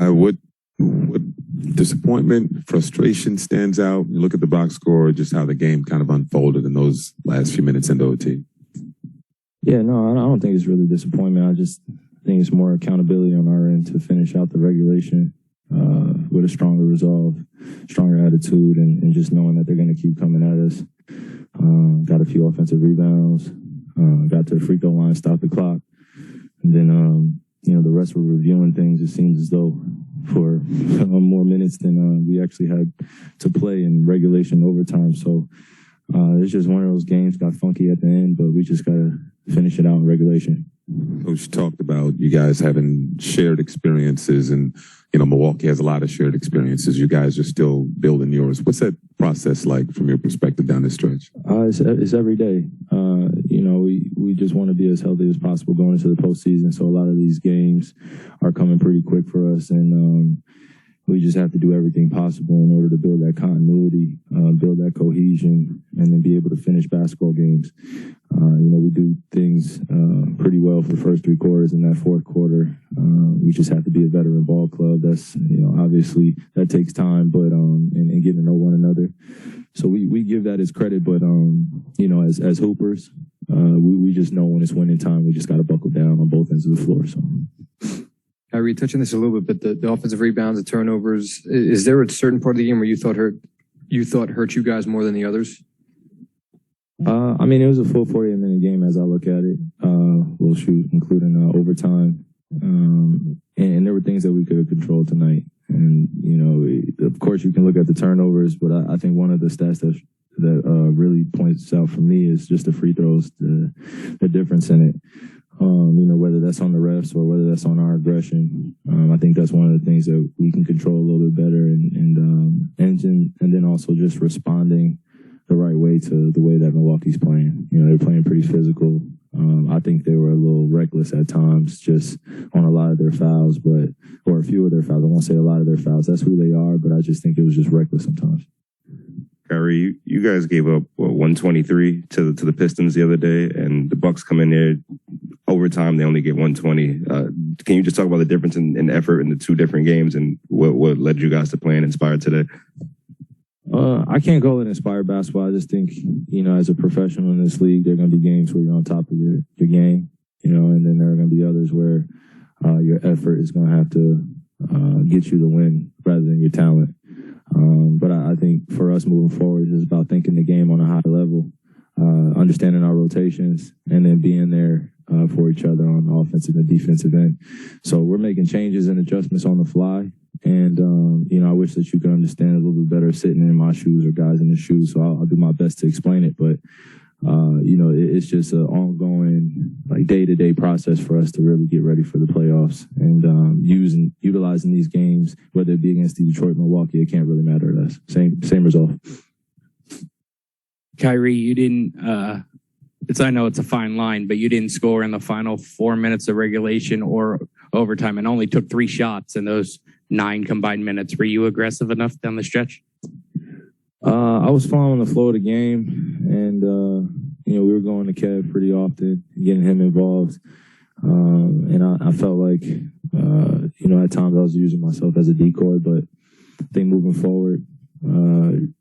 What disappointment, frustration stands out? You look at the box score, just how the game kind of unfolded in those last few minutes into OT. Yeah, no, I don't think it's really disappointment. I just think it's more accountability on our end to finish out the regulation with a stronger resolve, stronger attitude, and just knowing that they're going to keep coming at us. Got a few offensive rebounds, got to the free throw line, stopped the clock. And then, the rest were reviewing things. It seems as though for more minutes than we actually had to play in regulation overtime. So it's just one of those games, got funky at the end, but we just got to finish it out in regulation. Coach talked about you guys having shared experiences, and Milwaukee has a lot of shared experiences. You guys are still building yours. What's that process like from your perspective down this stretch? It's every day. We just want to be as healthy as possible going into the postseason. So a lot of these games are coming pretty quick for us, and we just have to do everything possible in order to build that continuity, build that cohesion, and then be able to finish basketball games. We do things pretty well for the first three quarters. In that fourth quarter, we just have to be a veteran ball club. That's, obviously that takes time, but and getting to know one another. So we give that as credit, but as hoopers, we just know when it's winning time. We just got to buckle down on both ends of the floor. So. Kyrie, touching this a little bit, but the offensive rebounds, the turnovers, is there a certain part of the game where you thought hurt you guys more than the others? It was a full 48-minute game as I look at it. We'll shoot, including overtime. And there were things that we could have controlled tonight. And, of course, you can look at the turnovers, but I think one of the stats that really points out for me is just the free throws, the difference in it. Whether that's on the refs or whether that's on our aggression. I think that's one of the things that we can control a little bit better, and then also just responding the right way to the way that Milwaukee's playing. They're playing pretty physical. I think they were a little reckless at times, just on a lot of their fouls, or a few of their fouls. I won't say a lot of their fouls. That's who they are, but I just think it was just reckless sometimes. Kyrie, you guys gave up 123 to the Pistons the other day, and the Bucks come in there overtime. They only get 120. Can you just talk about the difference in effort in the two different games, and what led you guys to playing inspired today? I can't call it inspired basketball. I just think, as a professional in this league, there are going to be games where you're on top of your game, and then there are going to be others where your effort is going to have to get you the win rather than your talent. But I think for us moving forward, it's about thinking the game on a high level, understanding our rotations, and then being there for each other on the offensive and defensive end. So we're making changes and adjustments on the fly. And, I wish that you could understand a little bit better sitting in my shoes or guys in the shoes. So I'll do my best to explain it. But, it's just an ongoing, day-to-day process for us to really get ready for the playoffs. And utilizing these games, whether it be against Detroit, Milwaukee, it can't really matter to us. Same result. Kyrie, you didn't I know it's a fine line, but you didn't score in the final 4 minutes of regulation or overtime and only took 3 shots in those 9 combined minutes. Were you aggressive enough down the stretch? I was following the flow of the game, and, we were going to Kev pretty often, getting him involved. And I felt like, at times I was using myself as a decoy, but I think moving forward, you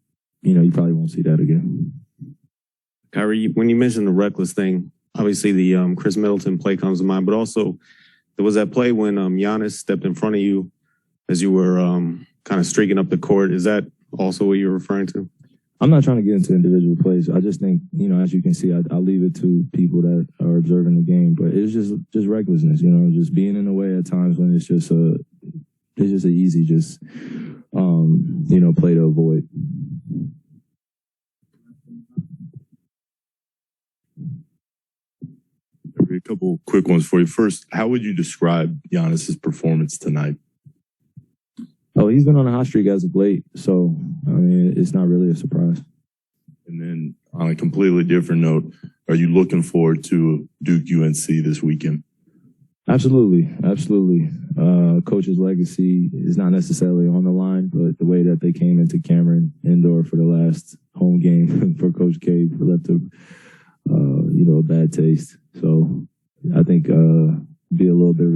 probably won't see that again. Kyrie, when you mentioned the reckless thing, obviously the Chris Middleton play comes to mind, but also there was that play when Giannis stepped in front of you as you were kind of streaking up the court. Is that also what you're referring to? I'm not trying to get into individual plays. I just think, as you can see, I'll leave it to people that are observing the game. But it's just recklessness, just being in the way at times when it's just an easy play to avoid. A couple quick ones for you. First, how would you describe Giannis's performance tonight? Oh, he's been on a hot streak as of late, so it's not really a surprise. And then on a completely different note, are you looking forward to Duke UNC this weekend? Absolutely. Coach's legacy is not necessarily on the line, but the way that they came into Cameron Indoor for the last home game for Coach K left a bad taste. So I think be a little bit of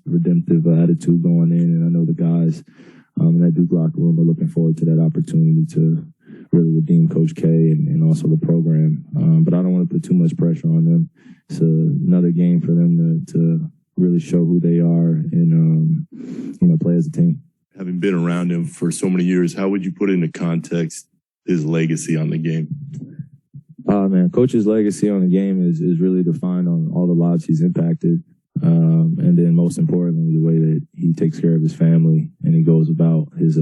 redemptive attitude going in. And I know the guys in that Duke locker room are looking forward to that opportunity to really redeem Coach K and also the program. But I don't want to put too much pressure on them. It's another game for them to really show who they are and, play as a team. Having been around him for so many years, how would you put into context his legacy on the game? Man, Coach's legacy on the game is really defined on all the lives he's impacted. And then most importantly, the way that he takes care of his family and he goes about his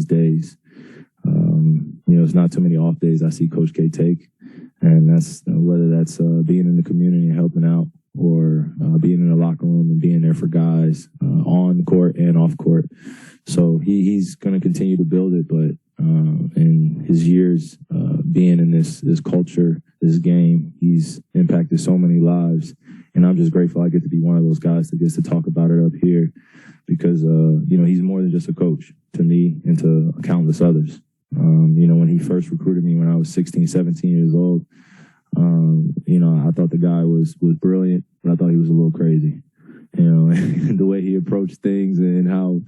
days. It's not too many off days I see Coach K take. And that's whether that's being in the community and helping out or being in the locker room and being there for guys on court and off court. So he's going to continue to build it, but in his years being in this culture, this game, he's impacted so many lives. And I'm just grateful I get to be one of those guys that gets to talk about it up here because, he's more than just a coach to me and to countless others. When he first recruited me when I was 16, 17 years old, I thought the guy was brilliant, but I thought he was a little crazy. The way he approached things and how,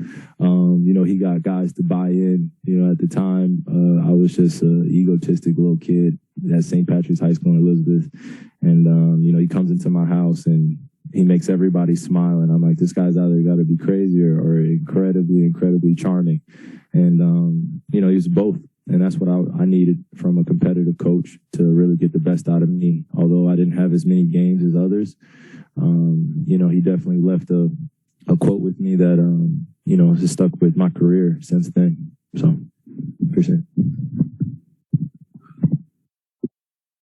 he got guys to buy in. At the time, I was just an egotistic little kid at St. Patrick's High School in Elizabeth. And, he comes into my house and he makes everybody smile. And I'm like, this guy's either got to be crazy or incredibly, incredibly charming. And, he was both. And that's what I needed from a competitive coach to really get the best out of me. Although I didn't have as many games as others, he definitely left a quote with me that, has stuck with my career since then. So, appreciate it.